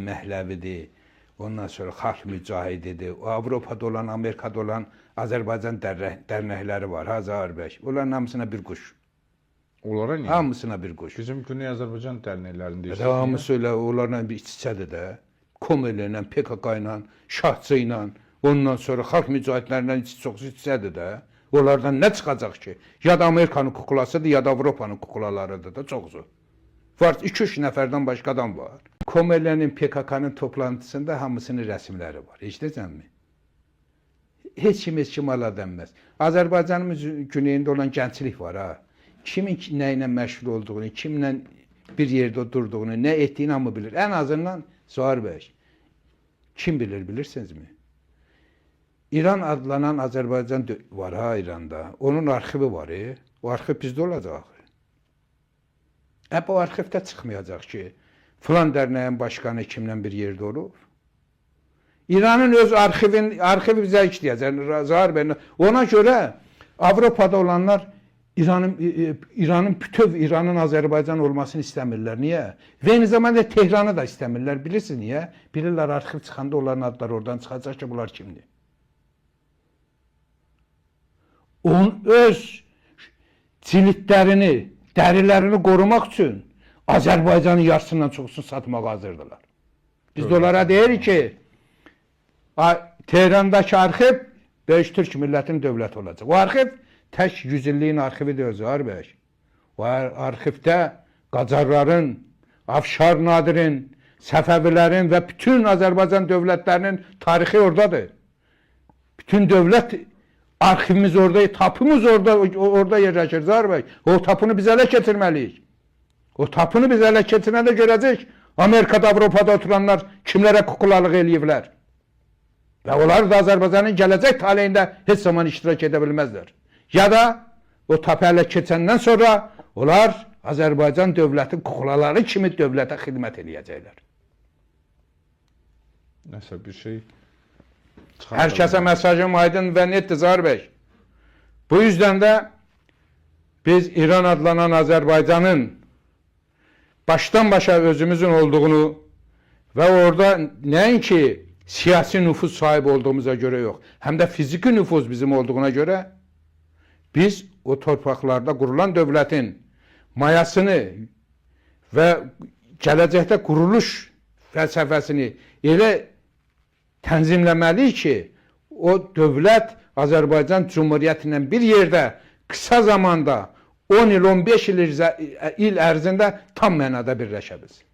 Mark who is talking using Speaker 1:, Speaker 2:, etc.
Speaker 1: Məhləvidir. Ondan sonra xalq mücahididir. O Avropada olan, Amerikada olan Azərbaycan dərnəkləri var. Azərbaycan. Onların hamısına bir quş.
Speaker 2: Onlara niyə?
Speaker 1: Hamısına bir quş.
Speaker 2: Bizim Güney Azərbaycan dərnəklərində
Speaker 1: isə hamısı elə onlarla bir iç-içədir də. Komeli ilə, PKK ilə, Şahçı ilə, ondan sonra xalq mücahidlərindən çox iç-içədir də. Onlardan nə çıxacaq ki? Ya da Amerikanın kukulasıdır, ya da Avropanın kukulalarıdır da çox zor. Var 2-3 nəfərdən başqa adam var. Komeli'nin PKK'nın toplantısında hamısının rəsmləri var. Eşidəcəkmi? Heç kim ala denməz. Azərbaycanımız güneyində olan gənclik var ha. Kimin nə ilə məşğul olduğunu, kimlə bir yerdə durduğunu, nə etdiyini hamı bilir. Ən azından Zuhar bəy. Kim bilir, bilirsinizmi? İran adlanan Azərbaycan var ha İranda. Onun arxivi var. O arxiv bizdə olacaq. Bu arxivdə çıxmayacaq ki, filan dərnəyin başkanı kimlə bir yerdə olub. İranın öz arxivi bizə işləyəcək. Zahir bəy. Ona görə Avropada olanlar İranın Azərbaycan olmasını istəmirlər. Niyə? Və eyni zamanda Tehranı da istəmirlər. Bilirsiniz niyə? Bilirlər arxiv çıxanda onların adları oradan çıxacaq ki, bunlar kimdir? Onun öz cilidlərini, dərilərini qorumaq üçün Azərbaycanın yarısından çoxsunu satmağa hazırdılar. Biz də onlara deyirik ki, Tehrandakı arxiv Böyük Türk millətinin dövləti olacaq. O arxiv tək 100 illiyin arxividir Zahir bəy. O arxivdə Qacarların, Afşar Nadirin, Səfəvilərin və bütün Azərbaycan dövlətlərinin tarixi oradadır. Bütün dövlət arxivimiz orada, tapımız orada yerləşir Zahir bəy. O tapını biz ələ keçirməliyik. O tapını biz ələ keçirəndə görəcək Amerikada, Avropada oturanlar kimlərə kukulalıq eləyiblər. Və onlar da Azərbaycanın gələcək taleyində heç zaman iştirak edə bilməzlər. Ya da o tapı ələ keçəndən sonra onlar Azərbaycan dövləti kukulaları kimi dövlətə xidmət eləyəcəklər.
Speaker 2: Nəsə bir şey
Speaker 1: Hər kəsə mesajım aydın və netdir Zahir bəy. Bu yüzden də biz İran adlanan Azərbaycanın baştan başa özümüzün olduğunu və orada nəinki siyasi nüfuz sahibi olduğumuza göre yox, həm də fiziki nüfuz bizim olduğuna göre biz o torpaqlarda kurulan dövlətin mayasını və gələcəkdə quruluş fəlsəfəsini elə tənzimləməliyik ki, o dövlət Azərbaycan Cumhuriyyətindən bir yerdə kısa zamanda 10 il, 15 il ərzində tam mənada birləşə bilsin.